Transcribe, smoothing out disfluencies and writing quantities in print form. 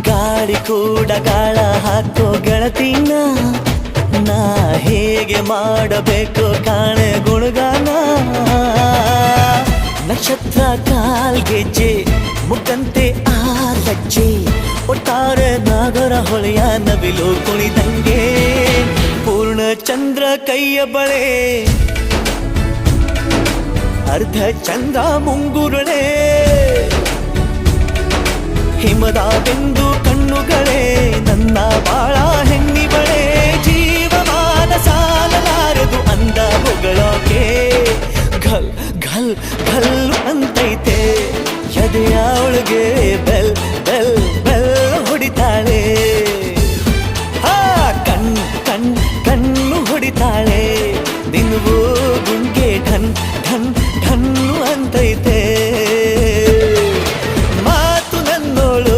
ಗಾಳಿ ಕೂಡ ಗಾಳ ಹಾಕೋ ಗೆಳತಿನ ನಾ ಹೇಗೆ ಮಾಡಬೇಕು ಕಾಣೆ ಗುಣಗಾನ ನಕ್ಷತ್ರ ಕಾಲ್ಗೆಜ್ಜೆ ಮುಖಂತೆ ಆ ಲಜ್ಜೆ ಒಟ್ಟಾರೆ ನಾಗರ ಹೊಳೆಯ ನವಿಲು ಕುಣಿದಂಗೆ ಪೂರ್ಣ ಚಂದ್ರ ಕೈಯ ಬಳೆ ಅರ್ಧ ಚಂದ್ರ ಮುಂಗುರುಳೆ ಹಿಮದ ಬಿಂದು ಕಣ್ಣುಗಳೇ ನನ್ನ ಬಾಳ ಹೆಣ್ಣಿಬಳೆ ಜೀವಮಾನ ಸಾಲಲಾರದು ಅಂದ ಹೊಗಳೋಕೆ ಘಲ್ ಘಲ್ ಘಲ್ ಅಂತೈತೆ ಎದೆಯ ಒಳಗೆ ಬೆಲ್